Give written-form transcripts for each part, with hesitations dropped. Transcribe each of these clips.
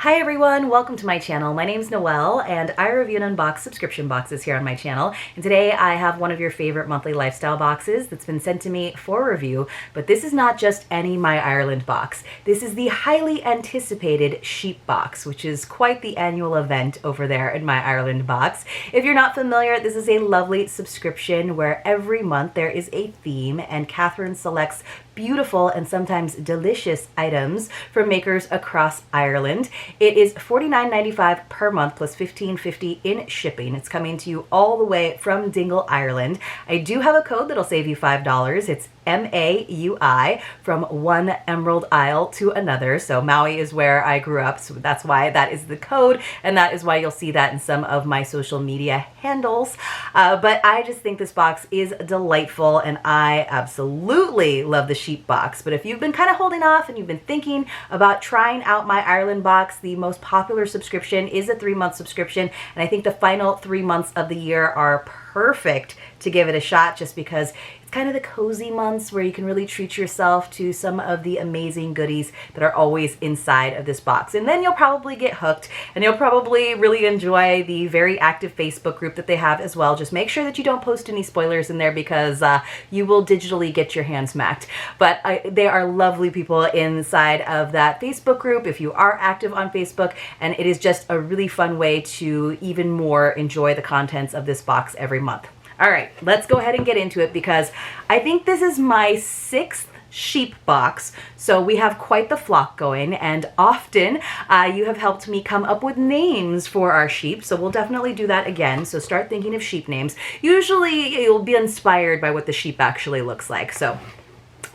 Hi everyone, welcome to my channel. My name's Noelle and I review and unbox subscription boxes here on my channel. And today I have one of your favorite monthly lifestyle boxes that's been sent to me for review, but this is not just any My Ireland box. This is the highly anticipated sheep box, which is quite the annual event over there in My Ireland box. If you're not familiar, this is a lovely subscription where every month there is a theme and Catherine selects beautiful and sometimes delicious items from makers across Ireland. It is $49.95 per month plus $15.50 in shipping. It's coming to you all the way from Dingle, Ireland. I do have a code that'll save you $5. It's MAUI, from one Emerald Isle to another. So Maui is where I grew up, so that's why that is the code, and that is why you'll see that in some of my social media handles. But I just think this box is delightful, and I absolutely love the sheep box. But if you've been kind of holding off and you've been thinking about trying out My Ireland box, the most popular subscription is a 3-month subscription, and I think the final 3 months of the year are perfect to give it a shot, just because it's kind of the cozy months where you can really treat yourself to some of the amazing goodies that are always inside of this box. And then you'll probably get hooked, and you'll probably really enjoy the very active Facebook group that they have as well. Just make sure that you don't post any spoilers in there, because you will digitally get your hands smacked. But they are lovely people inside of that Facebook group if you are active on Facebook, and it is just a really fun way to even more enjoy the contents of this box every month. All right, let's go ahead and get into it, because I think this is my 6th sheep box, so we have quite the flock going, and often you have helped me come up with names for our sheep, so we'll definitely do that again. So start thinking of sheep names. Usually you'll be inspired by what the sheep actually looks like. So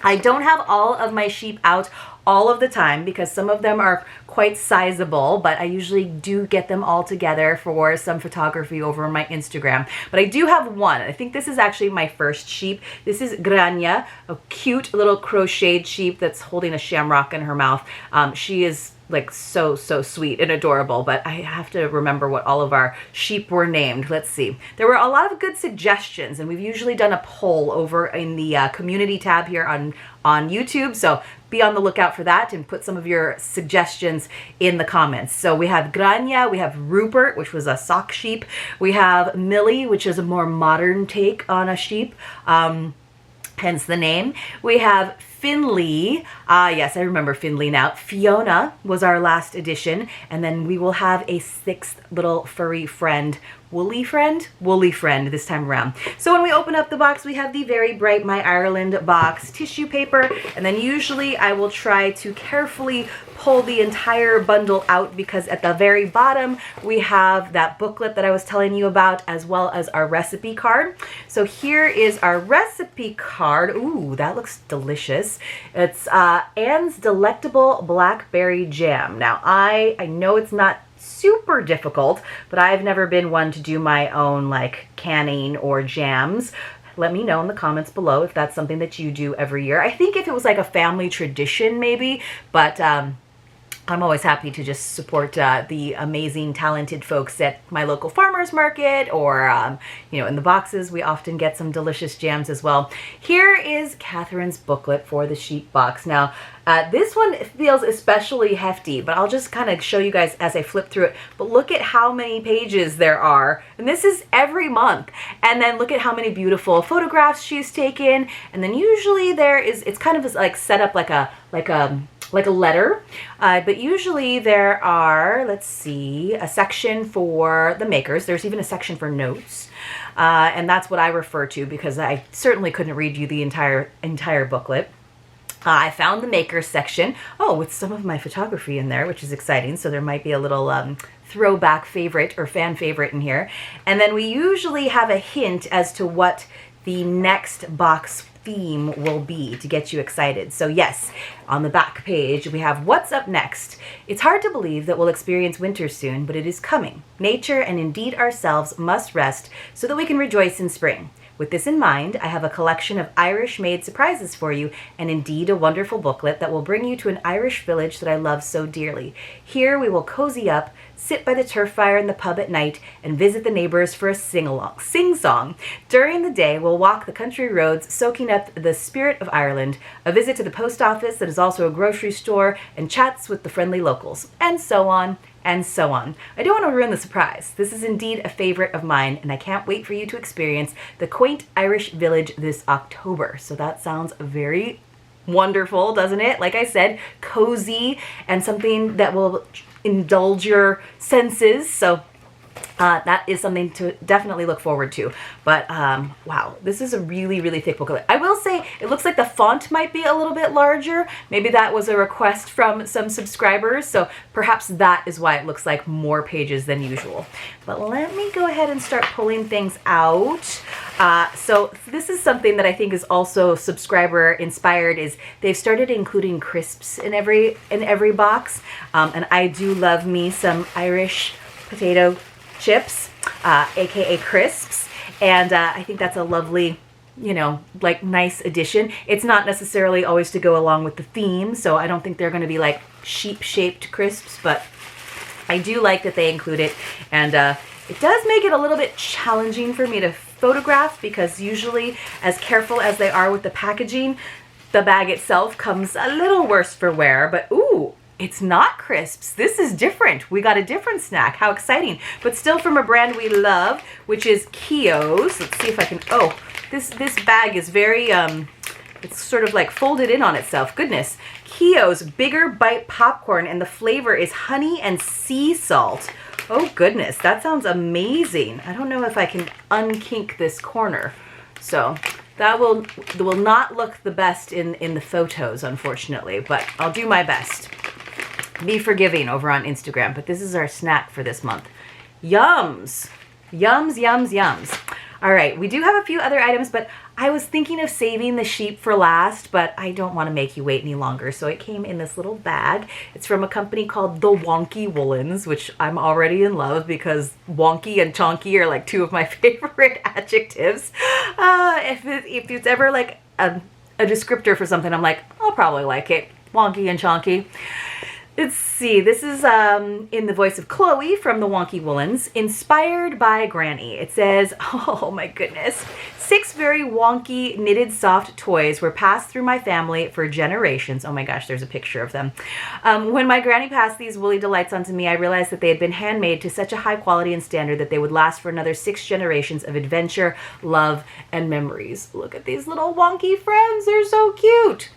I don't have all of my sheep out all of the time, because some of them are quite sizable, but I usually do get them all together for some photography over on my Instagram. But I do have one. I think this is actually my first sheep. This is Grania, a cute little crocheted sheep that's holding a shamrock in her mouth. She is like so sweet and adorable, but I have to remember what all of our sheep were named. Let's see. There were a lot of good suggestions, and we've usually done a poll over in the community tab here on YouTube, so be on the lookout for that and put some of your suggestions in the comments. So we have Grania, we have Rupert, which was a sock sheep, we have Millie, which is a more modern take on a sheep, hence the name. We have Finley. Yes, I remember Finley now. Fiona was our last edition, and then we will have a 6th little furry friend, Woolly friend this time around. So when we open up the box, we have the very bright My Ireland box tissue paper, and then usually I will try to carefully pull the entire bundle out, because at the very bottom we have that booklet that I was telling you about, as well as our recipe card. So here is our recipe card. Ooh, that looks delicious. It's Anne's Delectable Blackberry Jam. Now I know it's not super difficult, but I've never been one to do my own like canning or jams. Let me know in the comments below if that's something that you do every year. I think if it was like a family tradition maybe, but I'm always happy to just support the amazing, talented folks at my local farmer's market, or, you know, in the boxes, we often get some delicious jams as well. Here is Catherine's booklet for the sheep box. Now, this one feels especially hefty, but I'll just kind of show you guys as I flip through it. But look at how many pages there are. And this is every month. And then look at how many beautiful photographs she's taken. And then usually it's kind of like set up like a letter, but usually there are, let's see, a section for the makers. There's even a section for notes, and that's what I refer to, because I certainly couldn't read you the entire booklet. I found the makers section, with some of my photography in there, which is exciting, so there might be a little throwback favorite or fan favorite in here. And then we usually have a hint as to what the next box theme will be to get you excited. So yes, on the back page we have what's up next. It's hard to believe that we'll experience winter soon, but it is coming. Nature and indeed ourselves must rest so that we can rejoice in spring. With this in mind, I have a collection of Irish-made surprises for you, and indeed a wonderful booklet that will bring you to an Irish village that I love so dearly. Here we will cozy up, sit by the turf fire in the pub at night, and visit the neighbors for a sing-song. During the day, we'll walk the country roads, soaking up the spirit of Ireland, a visit to the post office that is also a grocery store, and chats with the friendly locals, and so on, and so on. I don't want to ruin the surprise. This is indeed a favorite of mine, and I can't wait for you to experience the quaint Irish village this October. So that sounds very wonderful, doesn't it? Like I said, cozy and something that will indulge your senses. So that is something to definitely look forward to. But wow, this is a really, really thick booklet. I will say it looks like the font might be a little bit larger. Maybe that was a request from some subscribers, so perhaps that is why it looks like more pages than usual. But let me go ahead and start pulling things out. So this is something that I think is also subscriber inspired, is they've started including crisps in every box. And I do love me some Irish potato chips, aka crisps, and I think that's a lovely, you know, like nice addition. It's not necessarily always to go along with the theme, so I don't think they're going to be like sheep-shaped crisps, but I do like that they include it, and it does make it a little bit challenging for me to photograph, because usually, as careful as they are with the packaging, the bag itself comes a little worse for wear. But ooh, it's not crisps. This is different. We got a different snack. How exciting. But still from a brand we love, which is Keogh's. Let's see if I can, oh, this bag is very, it's sort of like folded in on itself. Goodness. Keogh's Bigger Bite Popcorn, and the flavor is honey and sea salt. Oh goodness, that sounds amazing. I don't know if I can unkink this corner. So that will not look the best in the photos, unfortunately, but I'll do my best. Be forgiving over on Instagram, but this is our snack for this month. Yums. Yums, yums, yums. All right, we do have a few other items, but I was thinking of saving the sheep for last, but I don't want to make you wait any longer. So it came in this little bag. It's from a company called The Wonky Woolens, which I'm already in love because wonky and chonky are like two of my favorite adjectives. If it's ever like a descriptor for something, I'm like, I'll probably like it. Wonky and chonky. Let's see, this is in the voice of Chloe from the Wonky Woolens, inspired by Granny. It says, oh my goodness, 6 very wonky knitted soft toys were passed through my family for generations. Oh my gosh, there's a picture of them. When my granny passed these woolly delights onto me, I realized that they had been handmade to such a high quality and standard that they would last for another 6 generations of adventure, love, and memories. Look at these little wonky friends, they're so cute.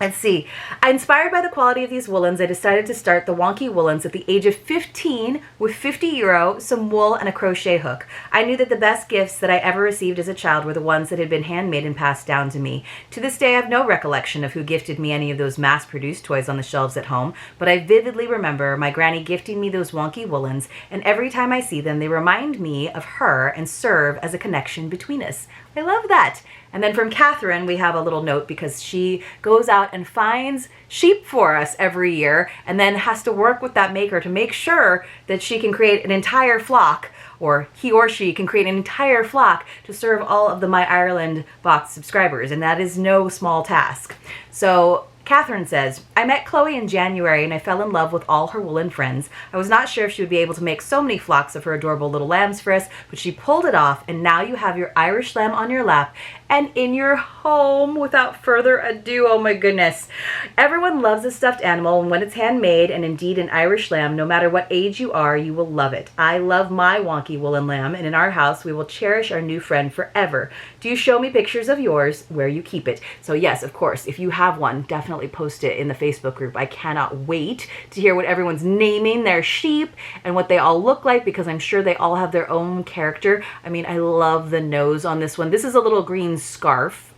Let's see. Inspired by the quality of these woolens, I decided to start the Wonky Woolens at the age of 15 with €50, some wool, and a crochet hook. I knew that the best gifts that I ever received as a child were the ones that had been handmade and passed down to me. To this day, I have no recollection of who gifted me any of those mass-produced toys on the shelves at home, but I vividly remember my granny gifting me those Wonky Woolens, and every time I see them, they remind me of her and serve as a connection between us. I love that. And then from Catherine, we have a little note because she goes out and finds sheep for us every year and then has to work with that maker to make sure that she can create an entire flock, or he or she can create an entire flock to serve all of the My Ireland box subscribers. And that is no small task. So Catherine says, I met Chloe in January and I fell in love with all her woolen friends. I was not sure if she would be able to make so many flocks of her adorable little lambs for us, but she pulled it off, and now you have your Irish lamb on your lap and in your home. Without further ado, oh my goodness. Everyone loves a stuffed animal, and when it's handmade, and indeed an Irish lamb, no matter what age you are, you will love it. I love my wonky woolen lamb, and in our house, we will cherish our new friend forever. Do you show me pictures of yours where you keep it? So yes, of course, if you have one, definitely post it in the Facebook group. I cannot wait to hear what everyone's naming their sheep and what they all look like, because I'm sure they all have their own character. I mean, I love the nose on this one. This is a little green scarf.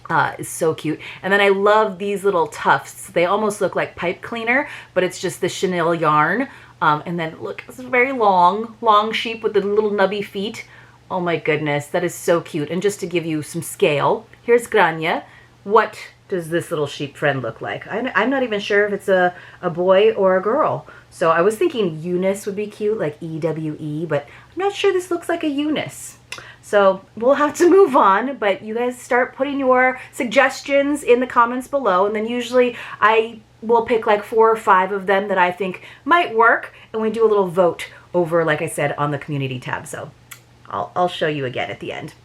It's so cute. And then I love these little tufts. They almost look like pipe cleaner, but it's just the chenille yarn. And then look, it's a very long sheep with the little nubby feet. Oh my goodness, that is so cute. And just to give you some scale, here's Grania. What does this little sheep friend look like? I'm not even sure if it's a boy or a girl. So I was thinking Eunice would be cute, like EWE, but I'm not sure this looks like a Eunice. So we'll have to move on, but you guys start putting your suggestions in the comments below, and then usually I will pick like 4 or 5 of them that I think might work, and we do a little vote over, like I said, on the community tab. So I'll show you again at the end.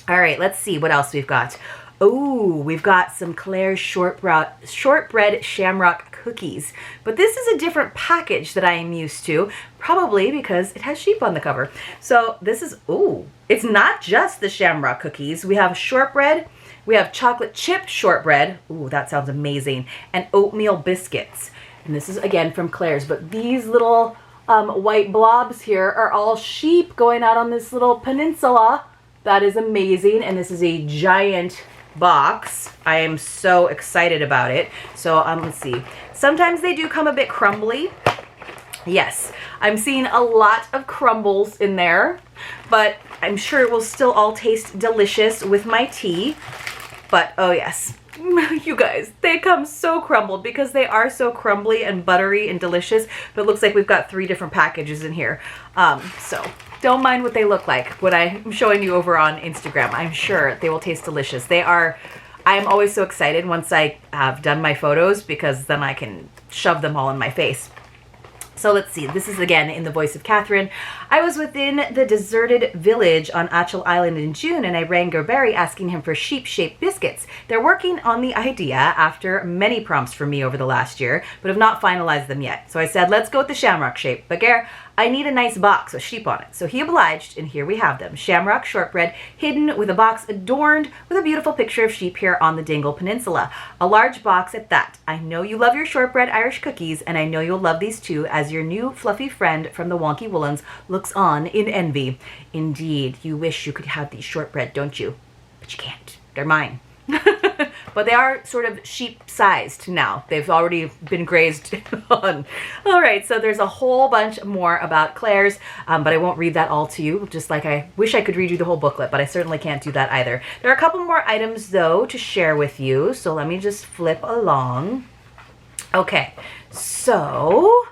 All right, let's see what else we've got. Oh, we've got some Claire's shortbread shamrock cookies. But this is a different package that I am used to, probably because it has sheep on the cover. So this is, ooh, it's not just the shamrock cookies. We have shortbread, we have chocolate chip shortbread. Ooh, that sounds amazing. And oatmeal biscuits. And this is, again, from Claire's. But these little white blobs here are all sheep going out on this little peninsula. That is amazing. And this is a giant box. I am so excited about it. So let's see. Sometimes they do come a bit crumbly. Yes, I'm seeing a lot of crumbles in there, but I'm sure it will still all taste delicious with my tea. But oh yes, you guys, they come so crumbled because they are so crumbly and buttery and delicious. But it looks like we've got 3 different packages in here. So don't mind what they look like when I'm showing you over on Instagram. I'm sure they will taste delicious. I'm always so excited once I have done my photos because then I can shove them all in my face. So let's see, this is again in the voice of Catherine. I was within the deserted village on Atchel Island in June, and I rang Gerberry asking him for sheep-shaped biscuits. They're working on the idea after many prompts from me over the last year, but have not finalized them yet. So I said, let's go with the shamrock shape. But Ger, I need a nice box with sheep on it. So he obliged, and here we have them. Shamrock shortbread hidden with a box adorned with a beautiful picture of sheep here on the Dingle Peninsula. A large box at that. I know you love your shortbread Irish cookies, and I know you'll love these too, as your new fluffy friend from the Wonky Woolens looks on in envy. Indeed, you wish you could have these shortbread, don't you? But you can't. They're mine. But they are sort of sheep-sized now. They've already been grazed on. All right, so there's a whole bunch more about Claire's, but I won't read that all to you, just like I wish I could read you the whole booklet, but I certainly can't do that either. There are a couple more items, though, to share with you, so let me just flip along. Okay, so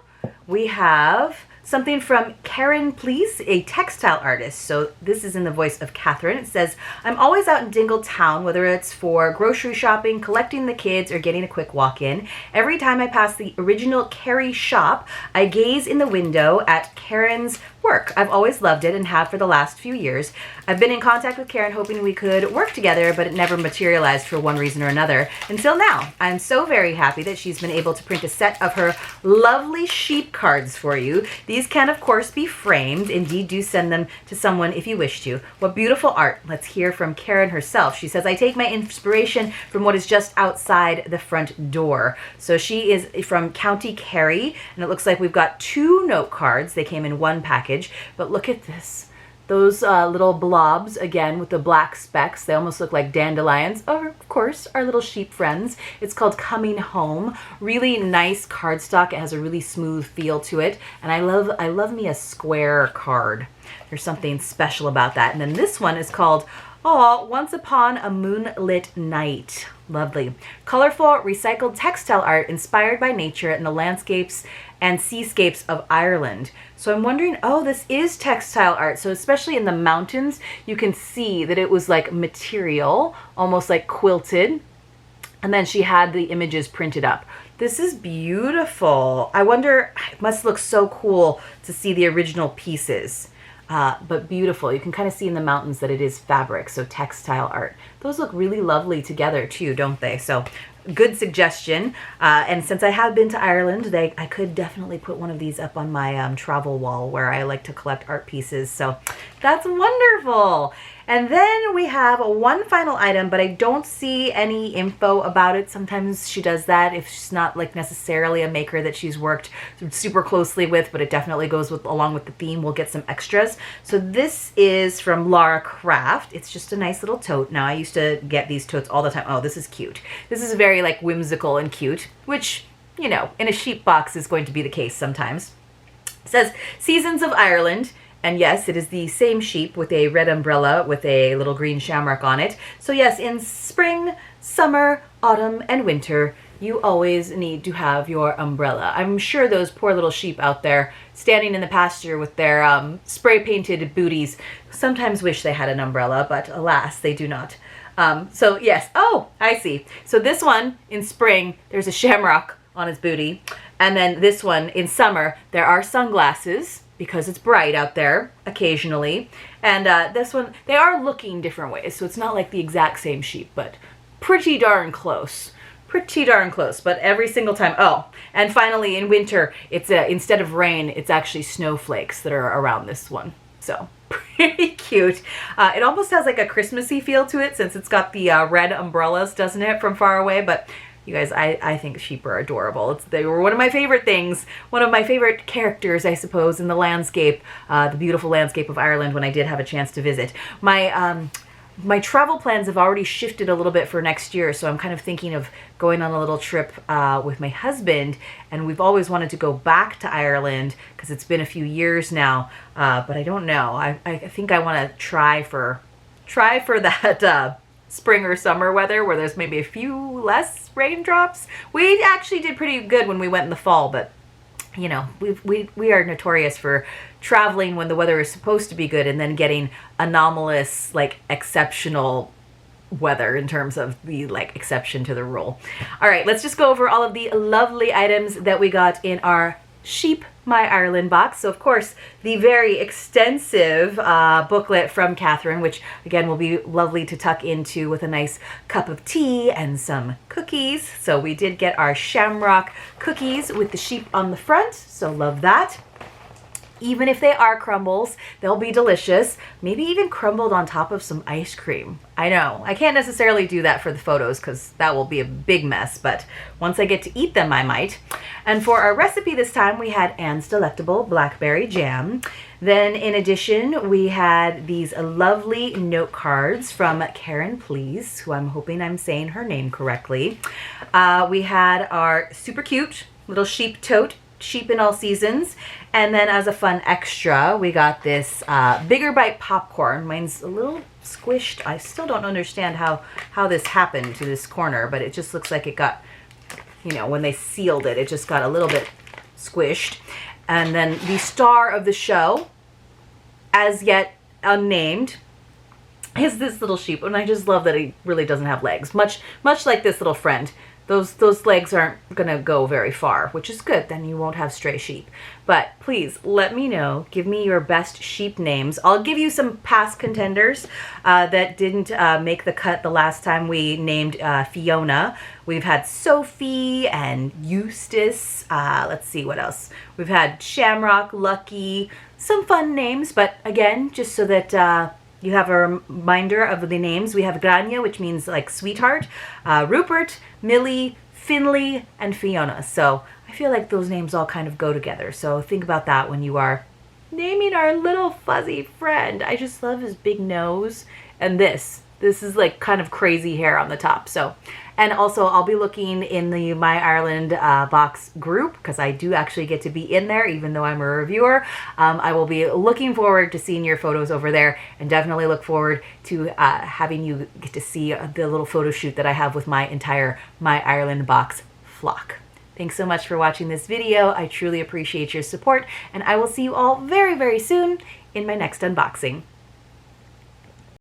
we have something from Karen Please, a textile artist. So this is in the voice of Catherine. It says, I'm always out in Dingle Town, whether it's for grocery shopping, collecting the kids, or getting a quick walk in. Every time I pass the original Carrie shop, I gaze in the window at Karen's work. I've always loved it and have for the last few years. I've been in contact with Karen hoping we could work together, but it never materialized for one reason or another until now. I'm so very happy that she's been able to print a set of her lovely sheep cards for you. These can of course be framed. Indeed, do send them to someone if you wish to. What beautiful art. Let's hear from Karen herself. She says, I take my inspiration from what is just outside the front door. So she is from County Kerry, and it looks like we've got 2 note cards. They came in one package. But look at this. Those little blobs, again, with the black specks. They almost look like dandelions. Oh, of course, our little sheep friends. It's called Coming Home. Really nice cardstock. It has a really smooth feel to it. And I love me a square card. There's something special about that. And then this one is called Once Upon a Moonlit Night. Lovely. Colorful, recycled textile art inspired by nature and the landscapes and seascapes of Ireland. So I'm wondering, this is textile art. So especially in the mountains, you can see that it was like material, almost like quilted. And then she had the images printed up. This is beautiful. I wonder, it must look so cool to see the original pieces. But beautiful. You can kind of see in the mountains that it is fabric, so textile art. Those look really lovely together too, don't they? So good suggestion. And since I have been to Ireland, I could definitely put one of these up on my travel wall where I like to collect art pieces. So that's wonderful. And then we have one final item, but I don't see any info about it. Sometimes she does that if she's not like necessarily a maker that she's worked super closely with, but it definitely goes along with the theme. We'll get some extras. So this is from Laura Craft. It's just a nice little tote. Now I used to get these totes all the time. Oh, this is cute. This is very like whimsical and cute, which, you know, in a sheep box is going to be the case sometimes. It says Seasons of Ireland. And yes, it is the same sheep with a red umbrella with a little green shamrock on it. So yes, in spring, summer, autumn, and winter, you always need to have your umbrella. I'm sure those poor little sheep out there standing in the pasture with their spray painted booties sometimes wish they had an umbrella, but alas, they do not. So yes, oh, I see. So this one in spring, there's a shamrock on its booty. And then this one in summer, there are sunglasses because it's bright out there occasionally. And this one, they are looking different ways. So it's not like the exact same sheep, but pretty darn close. Pretty darn close, but every single time. Oh, and finally in winter, it's instead of rain, it's actually snowflakes that are around this one. So pretty cute. It almost has like a Christmassy feel to it since it's got the red umbrellas, doesn't it, from far away? But you guys, I think sheep are adorable. They were one of my favorite things, one of my favorite characters, I suppose, in the landscape, the beautiful landscape of Ireland when I did have a chance to visit. My travel plans have already shifted a little bit for next year, so I'm kind of thinking of going on a little trip with my husband, and we've always wanted to go back to Ireland because it's been a few years now, but I don't know. I think I want to try for that spring or summer weather where there's maybe a few less raindrops. We actually did pretty good when we went in the fall, but you know, we are notorious for traveling when the weather is supposed to be good and then getting anomalous, like exceptional weather in terms of the like exception to the rule. All right, let's just go over all of the lovely items that we got in our Sheep My Ireland box. So of course, the very extensive booklet from Catherine, which again will be lovely to tuck into with a nice cup of tea and some cookies. So we did get our shamrock cookies with the sheep on the front, so love that. Even if they are crumbles, they'll be delicious. Maybe even crumbled on top of some ice cream. I know, I can't necessarily do that for the photos because that will be a big mess, but once I get to eat them, I might. And for our recipe this time, we had Anne's Delectable Blackberry Jam. Then in addition, we had these lovely note cards from Karen Please, who I'm hoping I'm saying her name correctly. We had our super cute little sheep tote, Sheep in All Seasons. And then as a fun extra, we got this Bigger Bite popcorn. Mine's a little squished. I still don't understand how this happened to this corner, but it just looks like it got, you know, when they sealed it, it just got a little bit squished. And then the star of the show, as yet unnamed, is this little sheep. And I just love that he really doesn't have legs. Much like this little friend. Those legs aren't going to go very far, which is good. Then you won't have stray sheep. But please let me know. Give me your best sheep names. I'll give you some past contenders that didn't make the cut the last time we named Fiona. We've had Sophie and Eustace. Let's see what else. We've had Shamrock, Lucky, some fun names. But again, just so that you have a reminder of the names. We have Grania, which means like sweetheart, Rupert, Millie, Finley, and Fiona. So I feel like those names all kind of go together. So think about that when you are naming our little fuzzy friend. I just love his big nose. And this is like kind of crazy hair on the top. So, and also I'll be looking in the My Ireland box group because I do actually get to be in there even though I'm a reviewer. I will be looking forward to seeing your photos over there and definitely look forward to having you get to see the little photo shoot that I have with my entire My Ireland box flock. Thanks so much for watching this video. I truly appreciate your support and I will see you all very, very soon in my next unboxing.